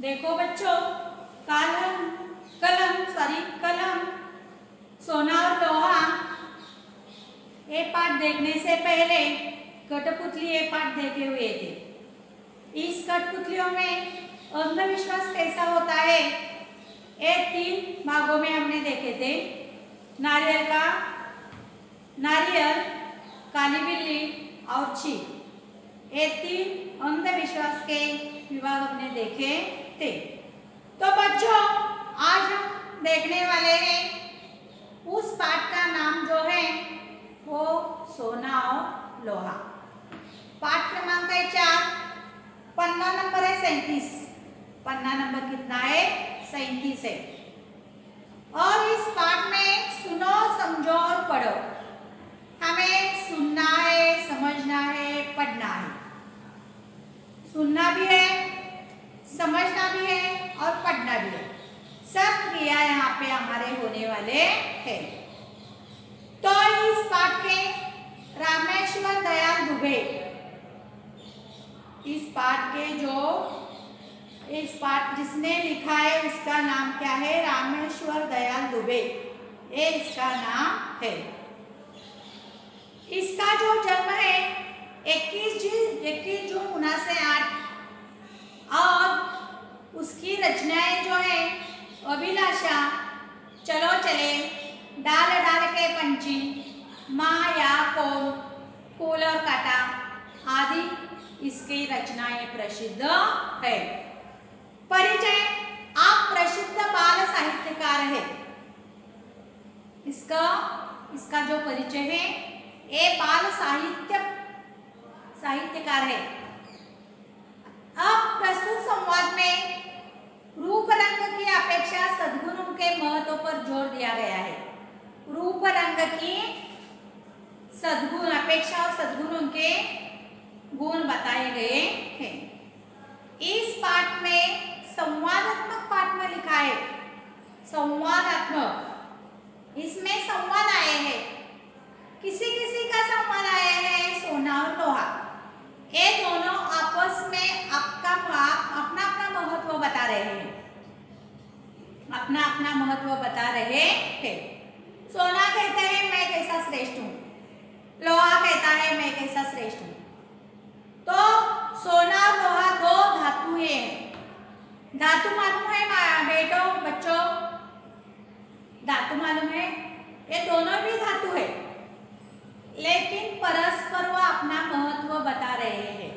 देखो बच्चों, कलम, सोना और लोहा। ये पाठ देखने से पहले कठपुतली ये पाठ देखे हुए थे। इस कठपुतलियों में अंधविश्वास कैसा होता है, ये 3 भागों में हमने देखे थे। नारियल, काली बिल्ली और छींक, ये 3 अंधविश्वास के विभाग हमने देखे थे। तो बच्चों, आज हम देखने वाले हैं उस पाठ का नाम जो है वो सोना और लोहा। पाठ क्रमांक है 4, पन्ना नंबर है 37। पन्ना नंबर कितना है? 37 है। और इस पाठ में सुनो, समझो और पढ़ो। हमें सुनना है, समझना है, पढ़ना है। सुनना भी है, समझना भी है और पढ़ना भी है। सब क्रिया यहाँ पे हमारे होने वाले हैं। तो इस पाठ के रामेश्वर दयाल दुबे, इस पाठ जिसने लिखा है उसका नाम क्या है? रामेश्वर दयाल दुबे, ये इसका नाम है। इसका जो जन्म है 21 जून 1908 और उसकी रचनाएं जो है अभिलाषा, चलो चले, डाल डाल के पंछी, माँ या कौन, फूल और कांटा आदि इसकी रचनाएं प्रसिद्ध है। परिचय, आप प्रसिद्ध बाल साहित्यकार है। इसका जो परिचय है, ये बाल साहित्यकार है। अब प्रस्तुत संवाद में रूप रंग की अपेक्षा सद्गुणों के महत्व पर जोर दिया गया है। रूप रंग की सद्गुण अपेक्षा और सद्गुणों के गुण बताए गए हैं। इस पाठ में संवादात्मक पाठ में लिखा है, संवादात्मक, इसमें संवाद आए हैं। किसी का संवाद आया है सोना और लोहा। ये दोनों आपस में अपना महत्व बता रहे हैं, अपना महत्व बता रहे हैं। सोना कहता है मैं कैसा श्रेष्ठ हूँ, लोहा कहता है मैं कैसा श्रेष्ठ हूँ। तो सोना और लोहा 2 धातु हैं। धातु मालूम है बच्चों? धातु मालूम है? ये दोनों भी धातु है, लेकिन परस्पर वो अपना महत्व बता रहे हैं।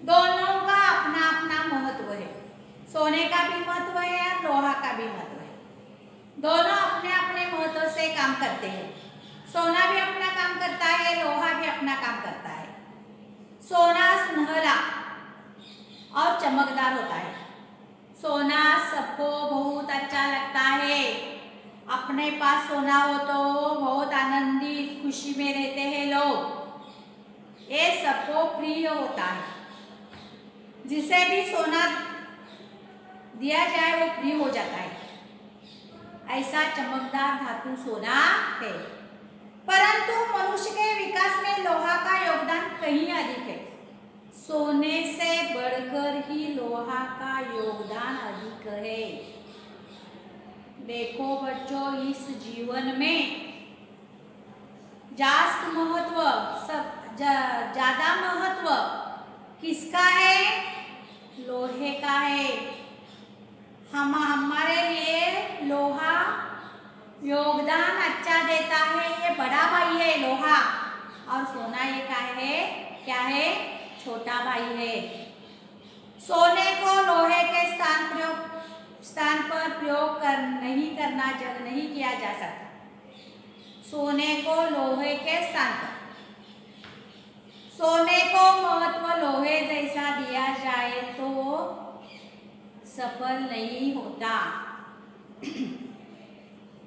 दोनों का अपना महत्व है। सोने का भी महत्व है और लोहा का भी महत्व है। दोनों अपने महत्व से काम करते हैं। सोना भी अपना काम करता है, लोहा भी अपना काम करता है। सोना सुनहरा और चमकदार होता है। सोना सबको बहुत अच्छा लगता है। अपने पास सोना हो तो बहुत आनंदित, खुशी में रहते हैं लोग। ये सबको प्रिय होता है। जिसे भी सोना दिया जाए वो प्रिय हो जाता है। ऐसा चमकदार धातु सोना है। परंतु मनुष्य के विकास में लोहा का योगदान कहीं अधिक है। सोने से बढ़कर ही लोहा का योगदान अधिक है। देखो बच्चों, इस जीवन में ज्यादा महत्व किसका है? लोहे का है। हमारे लिए लोहा योगदान अच्छा देता है, ये बड़ा भाई है लोहा। और सोना ये क्या है? छोटा भाई है। सोने को लोहे के स्थान पर प्रयोग नहीं किया जा सकता। सोने को लोहे के स्थान पर, सोने को महत्व लोहे जैसा दिया जाए तो सफल नहीं होता,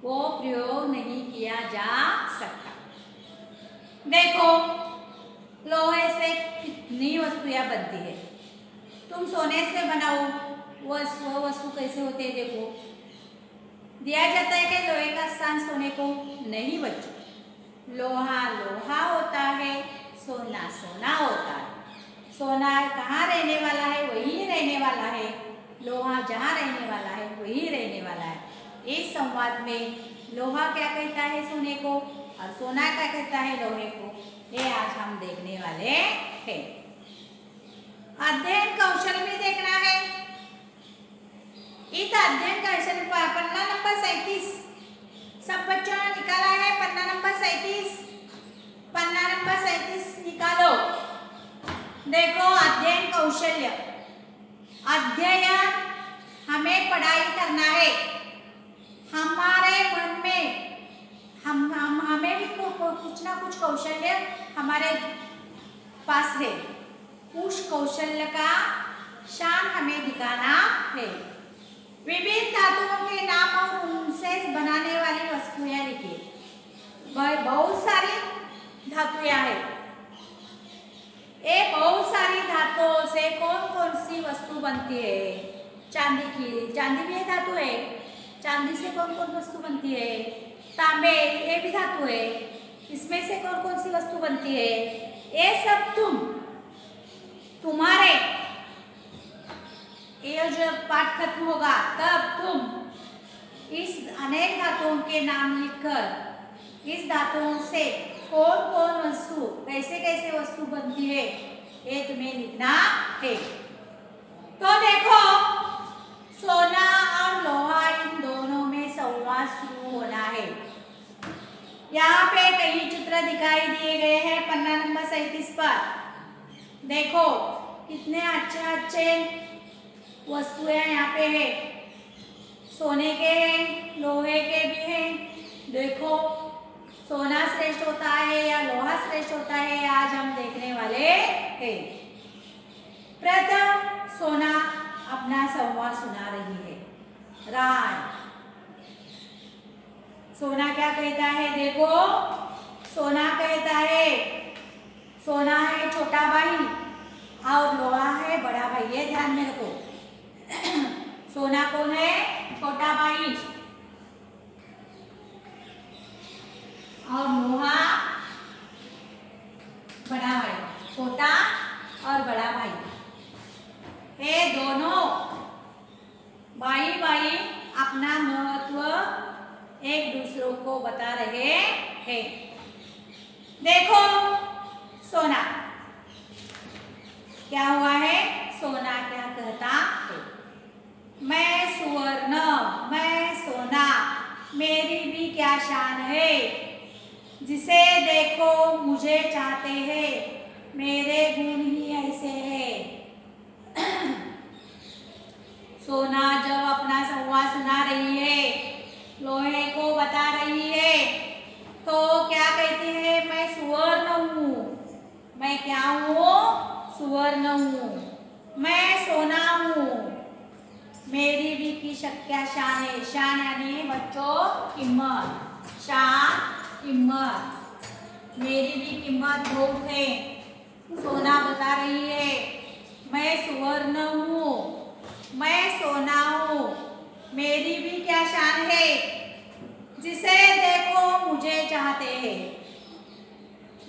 वो प्रयोग नहीं किया जा सकता। देखो, लोहे से कितनी वस्तुएं बनती है। तुम सोने से बनाओ, वो वस्तु कैसे होते हैं? देखो, दिया जाता है कि लोहे का स्थान सोने को नहीं बच्चों। लोहा होता है, सोना होता है। सोना कहाँ रहने वाला है? वही रहने वाला है। लोहा जहाँ रहने वाला है वही रहने वाला है। इस संवाद में लोहा क्या कहता है सोने को और सोना क्या कहता है लोहे को, ये आज हम देखने वाले हैं। अध्ययन कौशल में देखना है। इस अध्ययन कौशल पर पन्ना नंबर 37 सब बच्चों ने निकाला है। पन्ना नंबर 37, पन्ना नंबर 37 निकालो। देखो अध्ययन कौशल्य, अध्ययन हमें पढ़ाई करना है। हमारे मन में हमें भी कुछ ना कुछ कौशल्य हमारे पास है। उस कौशल्य का शान हमें दिखाना है। विभिन्न धातुओं के नाम और उनसे बनाने वाली वस्तुएं लिखिए। बहुत सारी धातुएं हैं। ये बहुत सारी धातुओं से कौन कौन सी वस्तु बनती है? चांदी की, चांदी भी धातु है। चांदी से कौन कौन वस्तु बनती है? तांबे, ये भी धातु है। इसमें से कौन कौन सी वस्तु बनती है? ये सब तुम्हारे ये जब पाठ खत्म होगा तब तुम इस अनेक धातुओं के नाम लिखकर इस धातुओं से कौन कौन वस्तु, कैसे कैसे वस्तु बनती है, ये तुम्हें लिखना है। तो देखो सोना और लोहा इन दोनों में संवाद शुरू होना है। यहाँ पे कई चित्र दिखाई दिए गए हैं पन्ना नंबर 37 पर। देखो कितने अच्छे अच्छे वस्तुएं यहाँ पे है। सोने के हैं, लोहे के भी हैं। देखो सोना श्रेष्ठ होता है या लोहा श्रेष्ठ होता है, आज हम देखने वाले हैं। प्रथम सोना अपना संवाद सुना रही है। राय सोना क्या कहता है? देखो सोना कहता है, सोना है छोटा भाई और लोहा है बड़ा भाई। ये ध्यान में रखो। सोना कौन है? छोटा भाई और लोहा बड़ा भाई। छोटा और बड़ा भाई, ये दोनों भाई भाई अपना महत्व एक दूसरों को बता रहे हैं। देखो सोना क्या हुआ है? सोना क्या कहता है? मैं सुवर्ण, मैं सोना, मेरी भी क्या शान है। जिसे देखो मुझे चाहते हैं, मेरे गुण ही ऐसे हैं। सोना जब अपना संवाद सुना रही है, लोहे को बता रही है, तो क्या कहती है? मैं सुवर्ण हूँ। मैं क्या हूँ? सुवर्ण हूँ। मैं सोना हूँ। मेरी भी की क्या शान है? शान यानी बच्चों कीमत, शान कीमत। मेरी भी कीमत बहुत है। सोना बता रही है मैं सुवर्ण हूँ, मैं सोना हूँ, मेरी भी क्या शान है। जिसे देखो मुझे चाहते हैं।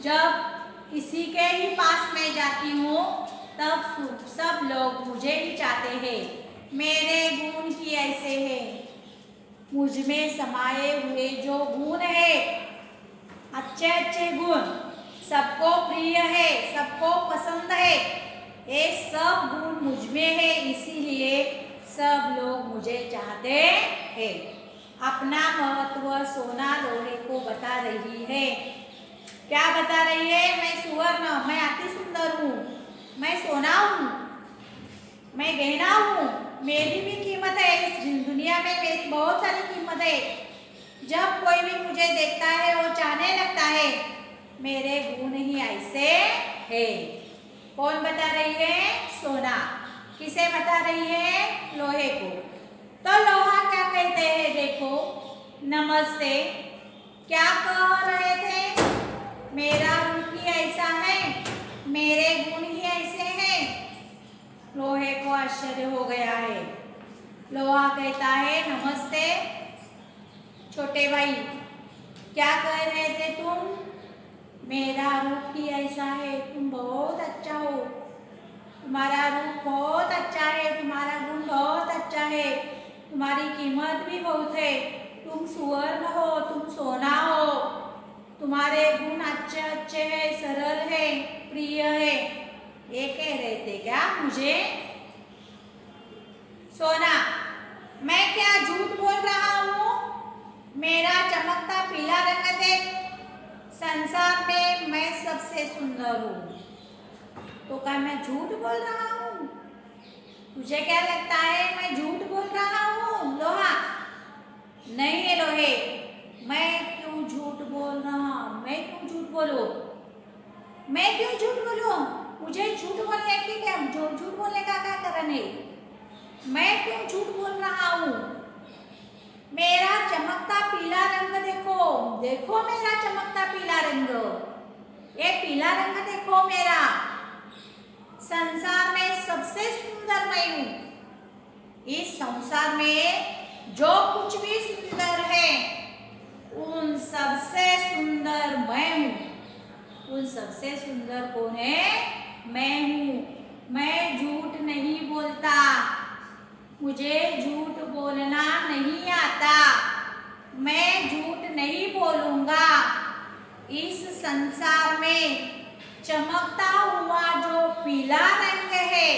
जब किसी के ही पास में जाती हूँ तब सब लोग मुझे ही चाहते हैं। मेरे गुण ही ऐसे हैं। मुझ में समाये हुए जो गुण है, अच्छे अच्छे गुण, सबको प्रिय है, सबको पसंद है, ये सब गुण मुझ में है। इसीलिए सब लोग मुझे चाहते हैं। अपना महत्व सोना लोहे को बता रही है। क्या बता रही है? मैं सुवर्ण, मैं अति सुंदर हूँ, मैं सोना हूँ, मैं गहना हूँ, मेरी भी कीमत है। इस दुनिया में मेरी बहुत सारी कीमत है। जब कोई भी मुझे देखता है वो चाहने लगता है। मेरे गुण ही ऐसे है। कौन बता रही है? सोना। किसे बता रही है? लोहे को। तो लोहा क्या कहते हैं? देखो नमस्ते। क्या कह रहे थे? मेरा रूप ही ऐसा है, मेरे गुण ही ऐसे हैं। लोहे को आश्चर्य हो गया है। लोहा कहता है नमस्ते छोटे भाई, क्या कह रहे थे तुम? मेरा रूप ही ऐसा है, तुम बहुत अच्छा हो, तुम्हारा रूप बहुत अच्छा है, तुम्हारा गुण बहुत बहुत है। तुम सुवर्ण हो, तुम सोना हो, तुम्हारे गुण अच्छे अच्छे है, सरल है, प्रिय है। ये कह रहे थे क्या मुझे? सोना, मैं क्या झूठ बोल रहा हूँ? मेरा चमकता पीला रंग देख, संसार में मैं सबसे सुंदर हूँ। तो क्या मैं झूठ बोल रहा हूँ? तुझे क्या लगता है मैं झूठ बोल रहा हूँ लोहा? नहीं है लोहे, मैं क्यों झूठ बोल रहा हूँ? मैं क्यों झूठ बोलूं? मैं क्यों झूठ बोलूं? मुझे झूठ बोलने की क्या, झूठ बोलने का क्या कारण है? मैं क्यों झूठ बोल रहा हूँ? मेरा चमकता पीला रंग देखो, देखो मेरा चमकता पीला रंग, ये पीला रंग देखो मेरा। संसार में सबसे सुंदर मैं हूँ। इस संसार में जो कुछ भी सुंदर है उन सबसे सुंदर मैं हूँ। उन सबसे सुंदर कौन है? मैं हूँ। मैं झूठ नहीं बोलता, मुझे झूठ बोलना नहीं आता, मैं झूठ नहीं बोलूंगा। इस संसार में चमकता हुआ जो पीला रंग है,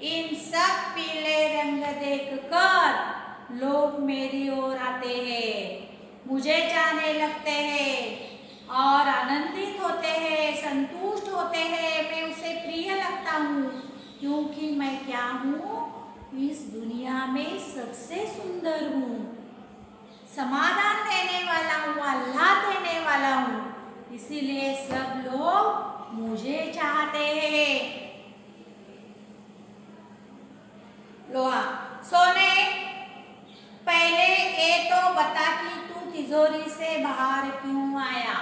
इन सब पीले रंग देखकर लोग मेरी ओर आते हैं, मुझे चाहने लगते हैं और आनंदित होते हैं, संतुष्ट होते हैं। मैं उसे प्रिय लगता हूँ क्योंकि मैं क्या हूँ? इस दुनिया में सबसे सुंदर हूँ, समाधान देने वाला हूँ, अल्लाह देने वाला हूँ। इसीलिए सब लोग मुझे चाहते हैं। लोहा, सोने, पहले ये तो बता कि तू तिजोरी से बाहर क्यों आया?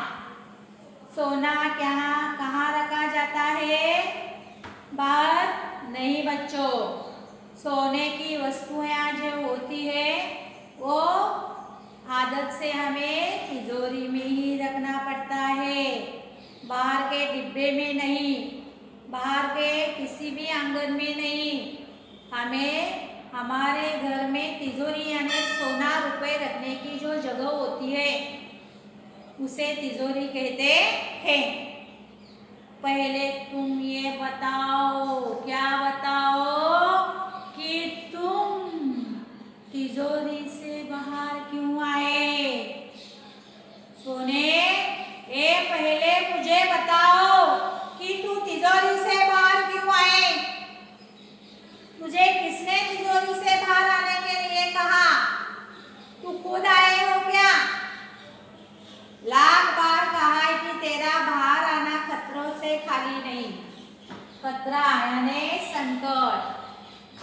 सोना क्या कहाँ रखा जाता है? बाहर नहीं बच्चों। सोने की वस्तुएं जो होती है वो आदत से हमें तिजोरी में ही रखना पड़ता है, बाहर के डिब्बे में नहीं, बाहर के किसी भी आंगन में नहीं। हमें हमारे घर में तिजोरी यानी सोना रुपए रखने की जो जगह होती है उसे तिजोरी कहते हैं। पहले तुम ये बताओ, क्या बताओ कि तुम तिजोरी से बाहर क्यों आए? सोने, ये पहले मुझे बताओ कि तू तिजोरी से बाहर क्यों आए? तुझे किसने तिजोरी से बाहर आने के लिए कहा? तू खुद आए हो क्या? लाख बार कहा है कि तेरा बाहर आना खतरों से खाली नहीं। खतरा यानी संकट।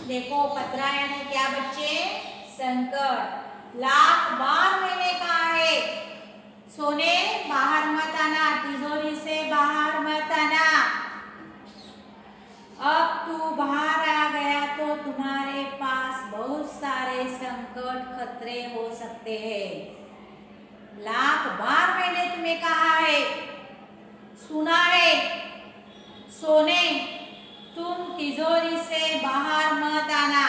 देखो खतरा यानी क्या बच्चे? संकट। लाख बार मैंने कहा है सोने बाहर मत आना, तिजोरी से बाहर मत आना। अब तू बाहर आ गया तो तुम्हारे पास बहुत सारे संकट खतरे हो सकते हैं। लाख बार मैंने तुम्हें कहा है, सुना है। सोने, तुम तिजोरी से बाहर मत आना।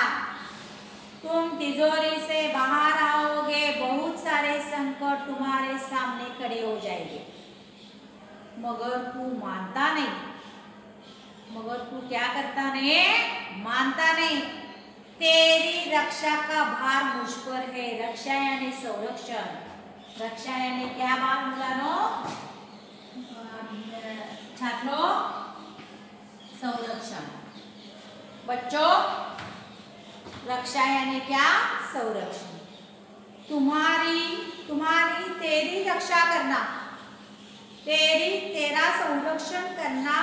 तुम तिजोरी से बाहर आओगे, बहुत सारे संकट तुम्हारे सामने खड़े हो जाएंगे, मगर तू मानता नहीं। मगर तू क्या करता नहीं? मानता नहीं। तेरी रक्षा का भार मुझ पर है। रक्षा यानी संरक्षण। रक्षा यानी क्या बात मुलानो? छात्रों, संरक्षण। बच्चों, रक्षा यानी क्या? संरक्षण। तुम्हारी तेरी रक्षा करना, तेरा संरक्षण करना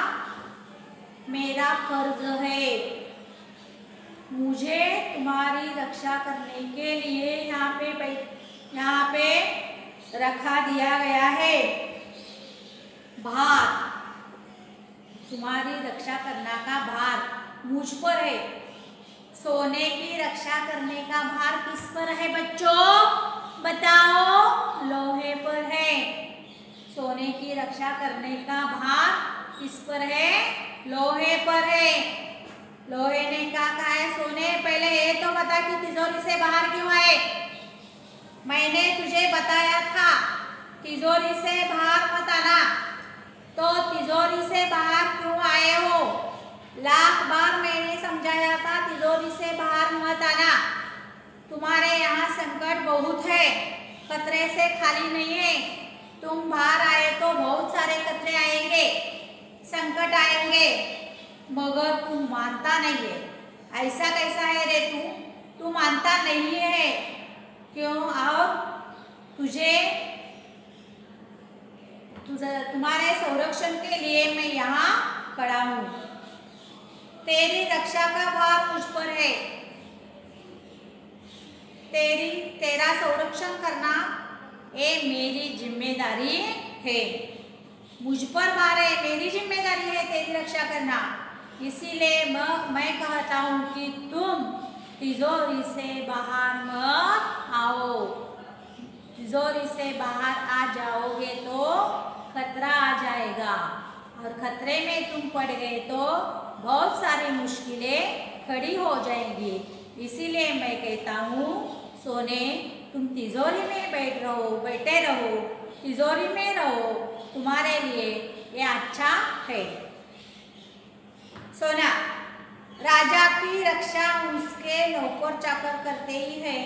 मेरा फर्ज है। मुझे तुम्हारी रक्षा करने के लिए यहाँ पे रखा दिया गया है भार। तुम्हारी रक्षा करने का भार मुझ पर है। सोने की रक्षा करने का भार किस पर है बच्चों? बताओ। लोहे पर है। सोने की रक्षा करने का भार किस पर है? लोहे पर है। लोहे ने क्या कहा है? सोने, पहले ये तो बता कि तिजोरी से बाहर क्यों आए? मैंने तुझे बताया था तिजोरी से बाहर मत आना, तो तिजोरी से बाहर क्यों आए हो? लाख बार मैंने समझाया था तिजोरी से बाहर मत आना। तुम्हारे यहाँ संकट बहुत है, खतरे से खाली नहीं है। तुम बाहर आए तो बहुत सारे खतरे आएंगे, संकट आएंगे, मगर तू मानता नहीं है। ऐसा कैसा है रे तू मानता नहीं है क्यों? और तुम्हारे संरक्षण के लिए मैं यहाँ खड़ा हूँ। तेरी रक्षा का भार मुझ पर है। तेरा संरक्षण करना ये मेरी जिम्मेदारी है। मुझ पर भार है, मेरी जिम्मेदारी है तेरी रक्षा करना। इसीलिए मैं कहता हूँ कि तुम तिजोरी से बाहर मत आओ। तिजोरी से बाहर आ जाओगे तो खतरा आ जाएगा, और खतरे में तुम पड़ गए तो बहुत सारी मुश्किलें खड़ी हो जाएंगी। इसीलिए मैं कहता हूँ सोने, तुम तिजोरी में बैठे रहो, तिजोरी में रहो, तुम्हारे लिए ये अच्छा है। सोना, राजा की रक्षा उसके नौकर चाकर करते ही है।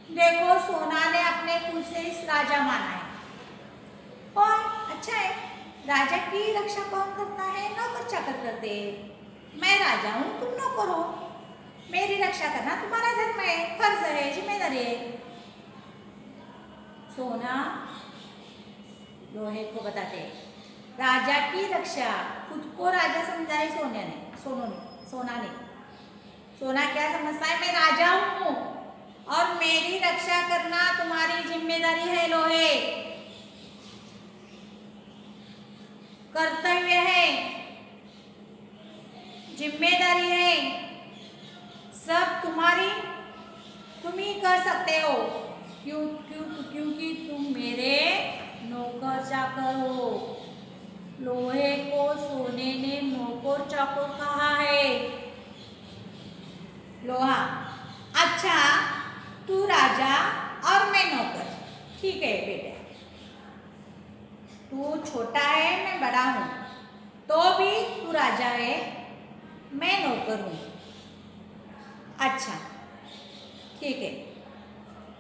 देखो सोना ने अपने खुद से इस राजा माना है, और अच्छा है। राजा की रक्षा कौन करता है? नौकर चाकर करते हैं। मैं राजा हूँ, तुम नौकर हो, मेरी रक्षा करना तुम्हारा धर्म है, फर्ज है, जिम्मेदारी है। सोना लोहे को बताते हैं, राजा की रक्षा खुद को राजा समझा है सोना ने। सोना क्या समझता है? मैं राजा हूँ और मेरी रक्षा करना तुम्हारी जिम्मेदारी है। लोहे कर्तव्य है, जिम्मेदारी है, सब तुम ही कर सकते हो। क्योंकि तुम मेरे नौकर चाकर हो। लोहे को सोने ने नौकर चाकर कहा है। लोहा, अच्छा तू राजा और मैं नौकर, ठीक है बेटा। तू छोटा है, मैं बड़ा हूँ, तो भी तू राजा है, मैं नौकर हूँ। अच्छा ठीक है,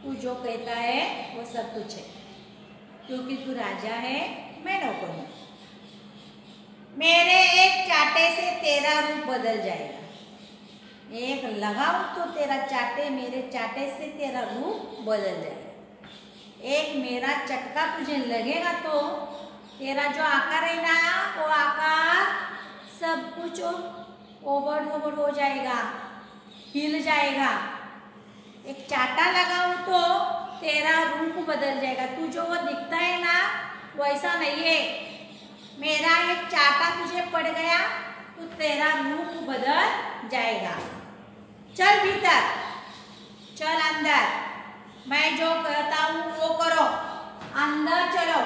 तू जो कहता है वो सब कुछ है, क्योंकि तू राजा है, मैं नौकर हूँ। मेरे एक चाटे से तेरा रूप बदल जाएगा। एक लगाऊं तो तेरा चाटे, मेरे चाटे से तेरा रूप बदल जाएगा। एक मेरा चटका तुझे लगेगा तो तेरा जो आकार है ना, वो आकार सब कुछ ओवर हो जाएगा, हिल जाएगा। एक चाटा लगाऊं तो तेरा रूप बदल जाएगा। तू जो वो दिखता है ना, वैसा नहीं है। मेरा एक चाटा तुझे पड़ गया तो तेरा रूप बदल जाएगा। चल भीतर, चल अंदर, मैं जो कहता हूँ वो करो। अंदर चलो,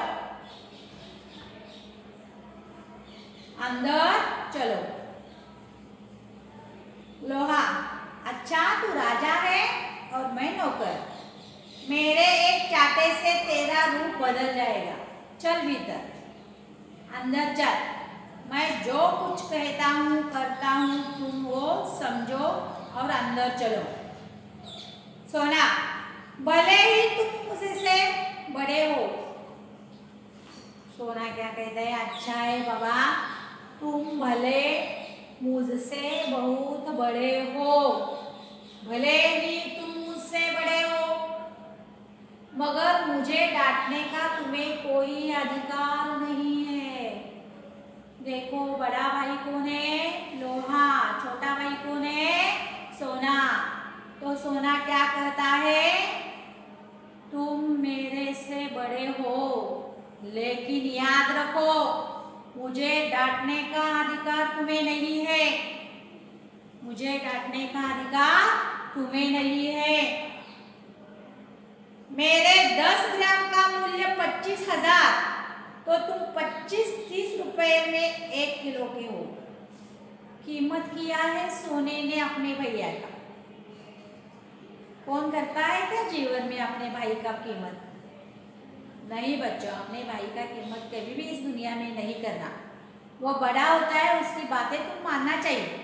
अंदर चलो। लोहा, अच्छा तू राजा है और मैं नौकर, मेरे एक चाटे से तेरा रूप बदल जाएगा। चल भीतर, अंदर चल। मैं जो कुछ कहता हूँ करता हूँ, तुम वो समझो और अंदर चलो। सोना, भले ही तुम मुझसे बड़े हो। सोना क्या कहता है? अच्छा है बाबा, तुम भले मुझसे बहुत बड़े हो, भले ही तुम मुझसे बड़े हो, मगर मुझे डांटने का तुम्हें कोई अधिकार नहीं है। देखो बड़ा भाई कौन है? लोहा। छोटा भाई कौन है? सोना। तो सोना क्या कहता है? तुम मेरे से बड़े हो, लेकिन याद रखो मुझे डांटने का अधिकार तुम्हें नहीं है। मुझे डांटने का अधिकार तुम्हें नहीं है। मेरे 10 ग्राम का मूल्य 25,000, तो तुम 25-30 रुपए में 1 किलो के हो। कीमत किया है सोने ने अपने भैया का। कौन करता है क्या जीवन में अपने भाई का कीमत? नहीं बच्चों, अपने भाई का कीमत कभी भी इस दुनिया में नहीं करना। वो बड़ा होता है, उसकी बातें तुम मानना चाहिए।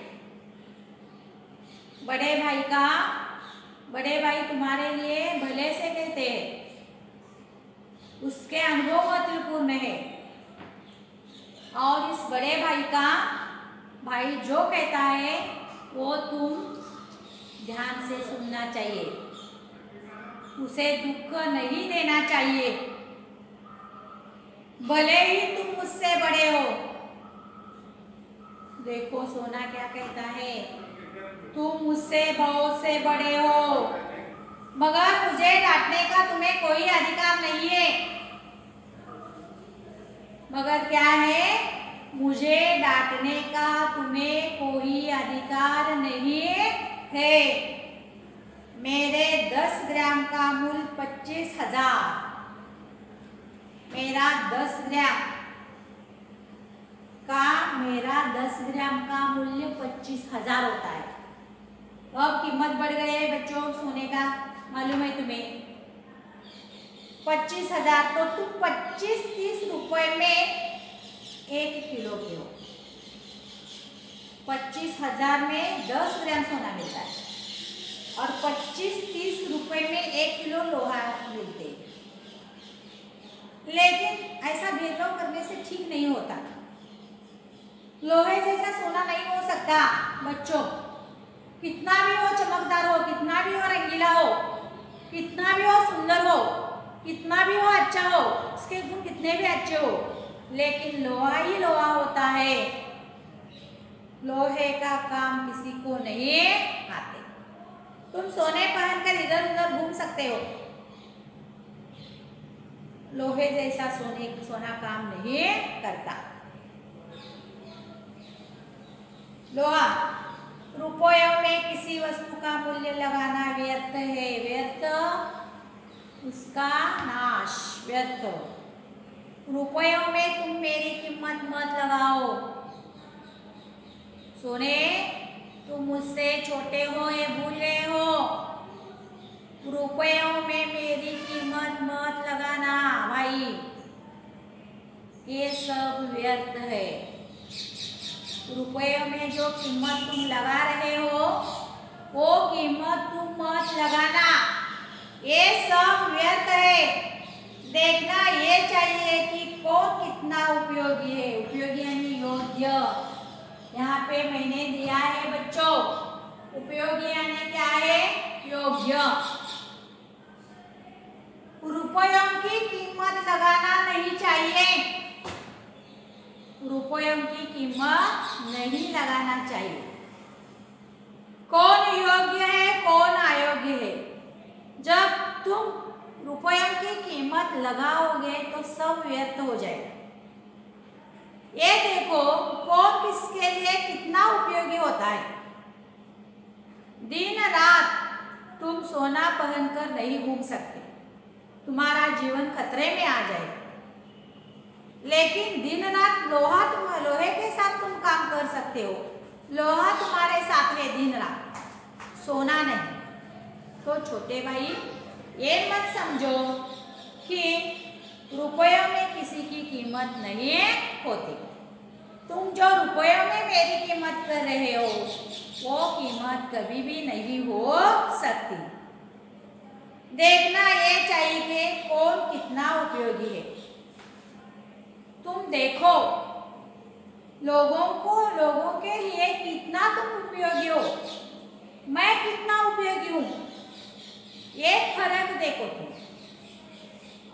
बड़े भाई तुम्हारे लिए भले से कहते हैं, उसके अनुभव महत्वपूर्ण है। और इस बड़े भाई जो कहता है वो तुम ध्यान से सुनना चाहिए, उसे दुख नहीं देना चाहिए। भले ही तुम मुझसे बड़े हो। देखो सोना क्या कहता है, तुम मुझसे बहुत से बड़े हो, मगर मुझे डांटने का तुम्हें कोई अधिकार नहीं है। मगर क्या है, मुझे डांटने का तुम्हें कोई अधिकार नहीं है। मेरे 10 ग्राम का मूल्य 25,000, मेरा 10 ग्राम का मूल्य 25,000 होता है। अब कीमत बढ़ गई है बच्चों सोने का, मालूम है तुम्हें? 25,000 तो तुम 25-30 रुपए में 1 किलो के हो। 25,000 में 10 ग्राम सोना मिलता है और 25-30 रुपए में 1 किलो लोहा मिलते हैं। लेकिन ऐसा भेदभाव करने से ठीक नहीं होता। लोहे जैसा सोना नहीं हो सकता बच्चों। कितना भी हो चमकदार हो, कितना भी हो रंगीला हो, कितना भी हो सुंदर हो, कितना भी हो अच्छा हो, उसके गुण कितने भी अच्छे हो, लेकिन लोहा ही लोहा होता है। लोहे का काम किसी को नहीं आते। तुम सोने पहनकर इधर उधर घूम सकते हो, लोहे जैसा सोना काम नहीं करता। लोहा, रुपयों में किसी वस्तु का मूल्य लगाना व्यर्थ है, व्यर्थ उसका नाश, व्यर्थ। रुपयों में तुम मेरी कीमत मत लगाओ। सोने, तुम मुझसे छोटे हो ये भूल गए हो। रुपयों में मेरी कीमत मत लगाना भाई, ये सब व्यर्थ है। रुपयों में जो कीमत तुम लगा रहे हो वो कीमत तुम मत लगाना, ये सब व्यर्थ है। देखना ये चाहिए कि कौन कितना उपयोगी है, उपयोगी यानी योग्य। यहाँ पे मैंने दिया है बच्चों, उपयोगी यानी क्या है, योग्य। रुपयों की कीमत लगाना नहीं चाहिए, रुपयों की कीमत नहीं लगाना चाहिए। कौन योग्य है कौन अयोग्य है, जब तुम रुपयों की कीमत लगाओगे तो सब व्यर्थ हो जाएगा। ये देखो कौन किसके लिए कितना उपयोगी होता है। दिन रात तुम सोना पहनकर नहीं घूम सकते, तुम्हारा जीवन खतरे में आ जाएगा। लेकिन दिन रात लोहे के साथ तुम काम कर सकते हो, लोहा तुम्हारे साथ है दिन रात, सोना नहीं। तो छोटे भाई ये मत समझो कि रुपयों में किसी की कीमत नहीं होती। तुम जो रुपयों में मेरी कीमत कर रहे हो वो कीमत कभी भी नहीं हो सकती। देखना ये चाहिए कि कौन कितना उपयोगी है। तुम देखो लोगों के लिए कितना तुम उपयोगी हो, मैं कितना उपयोगी हूँ, ये फर्क देखो तुम।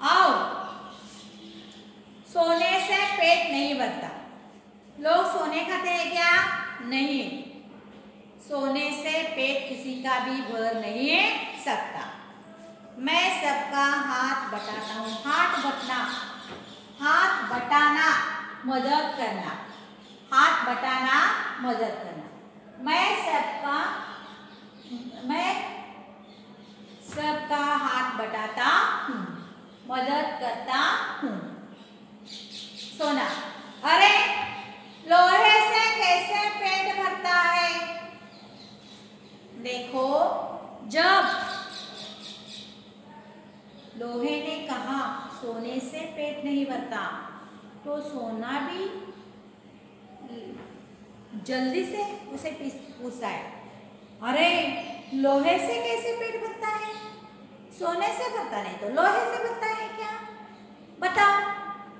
आओ, सोने से पेट नहीं भरता। लोग सोने खाते हैं क्या? नहीं, सोने से पेट किसी का भी भर नहीं सकता। मैं सबका हाथ बटाता हूँ। हाथ बटाना मदद करना, हाथ बटाना मदद करना। मैं सबका हाथ बटाता हूँ, मदद करता हूँ। सोना, अरे लोहे से कैसे पेट भरता है? देखो, जब लोहे ने कहा सोने से पेट नहीं भरता, तो सोना भी जल्दी से उसे पूछता है, अरे लोहे से कैसे पेट भरता है? सोने से भरता नहीं तो लोहे से भरता है क्या? बताओ,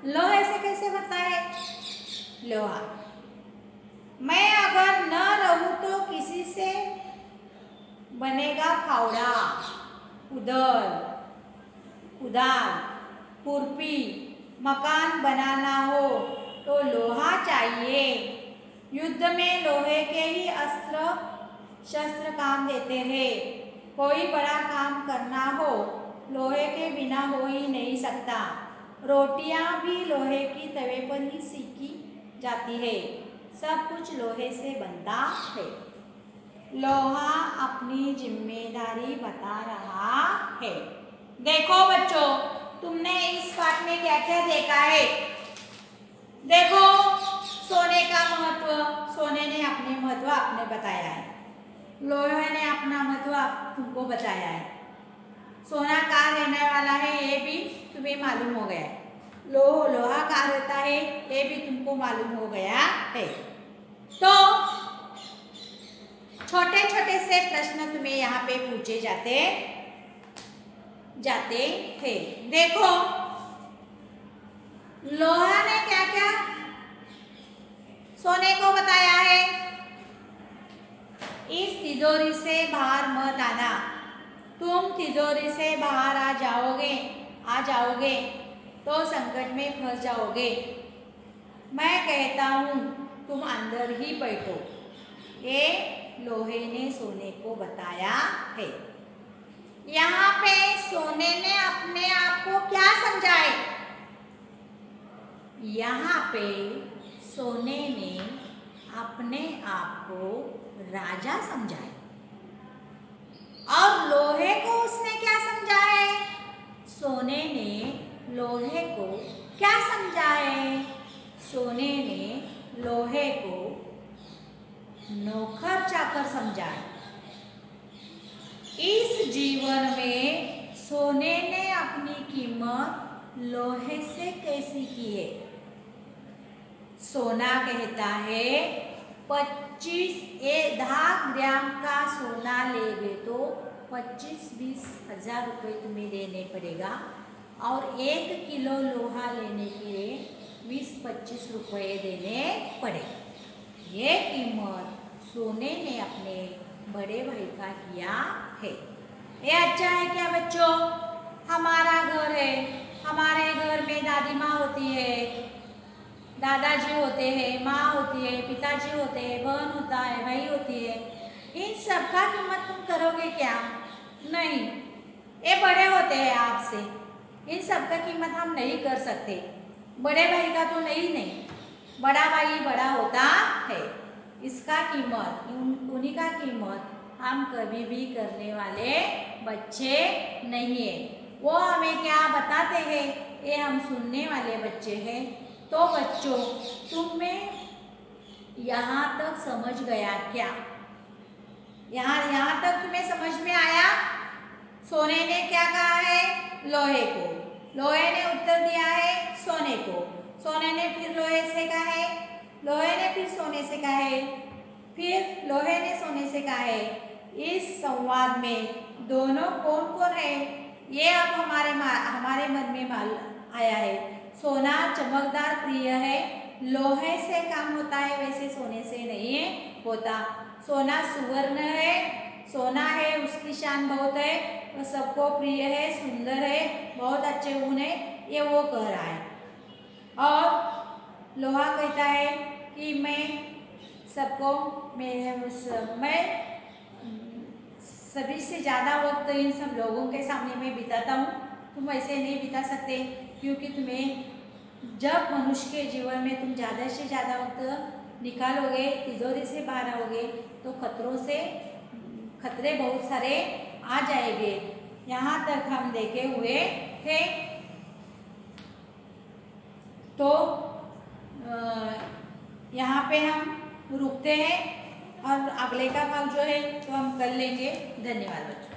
लोहे से कैसे भरता है? लोहा। मैं अगर न रहूं तो किसी से बनेगा फावड़ा, कुदाल, खुरपी। मकान बनाना हो तो लोहा चाहिए। युद्ध में लोहे के ही अस्त्र शस्त्र काम देते हैं। कोई बड़ा काम करना हो लोहे के बिना हो ही नहीं सकता। रोटियां भी लोहे की तवे पर ही सेकी जाती है। सब कुछ लोहे से बनता है। लोहा अपनी जिम्मेदारी बता रहा है। देखो बच्चों, तुमने इस पाठ में क्या क्या देखा है? देखो, सोने का महत्व, सोने ने अपने महत्व आपने बताया है। लोहे ने अपना महत्व तुमको बताया है। सोना कहाँ रहने वाला है ये भी तुम्हें मालूम हो गया है। लोहा कहाँ रहता है ये भी तुमको मालूम हो गया है। तो छोटे छोटे से प्रश्न तुम्हें यहाँ पे पूछे जाते हैं। देखो, लोहा ने क्या क्या सोने को बताया है? इस तिजोरी से बाहर मत आना। तुम तिजोरी से बाहर आ जाओगे तो संकट में फंस जाओगे। मैं कहता हूँ तुम अंदर ही बैठो। ये लोहे ने सोने को बताया है। यहाँ पे सोने ने अपने आप को क्या समझाए? यहाँ पे सोने ने अपने आप को राजा समझाए। और लोहे को उसने क्या समझाए? सोने ने लोहे को क्या समझाए? सोने ने लोहे को नौकर चाकर समझाए। इस जीवन में सोने ने अपनी कीमत लोहे से कैसी की है? सोना कहता है 10 ग्राम का सोना लेगे तो 25-20 हजार रुपये तुम्हें देने पड़ेगा, और 1 किलो लोहा लेने के लिए 20-25 रुपये देने पड़े। ये कीमत सोने ने अपने बड़े भाई का किया है। ये अच्छा है क्या बच्चों? हमारा घर है, हमारे घर में दादी माँ होती है, दादाजी होते हैं, माँ होती है, पिताजी होते हैं, बहन होता है, भाई होती है। इन सब का कीमत तुम करोगे क्या? नहीं, ये बड़े होते हैं आपसे, इन सब का कीमत हम नहीं कर सकते। बड़े भाई का तो नहीं, बड़ा भाई बड़ा होता है, इसका कीमत, उन्हीं का कीमत हम कभी भी करने वाले बच्चे नहीं है। वो हमें क्या बताते हैं ये हम सुनने वाले बच्चे हैं। तो बच्चों, तुम्हें यहाँ तक समझ गया क्या? यहाँ तक तुम्हें समझ में आया? सोने ने क्या कहा है? लोहे को। लोहे ने उत्तर दिया है सोने को। सोने ने फिर लोहे से कहा है, लोहे ने फिर सोने से कहा है, फिर लोहे ने सोने से कहा है। इस संवाद में दोनों कौन कौन है ये अब हमारे मन में आया है। सोना चमकदार प्रिय है, लोहे से काम होता है, वैसे सोने से नहीं होता। सोना सुवर्ण है, सोना है, उसकी शान बहुत है, वो सबको प्रिय है, सुंदर है, बहुत अच्छे गुण है, ये वो कह रहा है। और लोहा कहता है कि मैं सभी से ज़्यादा वक्त इन सब लोगों के सामने मैं बिताता हूँ, तुम ऐसे नहीं बिता सकते, क्योंकि तुम्हें जब मनुष्य के जीवन में तुम ज़्यादा से ज़्यादा वक्त निकालोगे, तिजोरी से बाहर आओगे, तो खतरे बहुत सारे आ जाएंगे। यहाँ तक हम देखे हुए थे। तो यहाँ पे हम रुकते हैं और अगले का भाग जो है तो हम कर लेंगे। धन्यवाद बच्चों।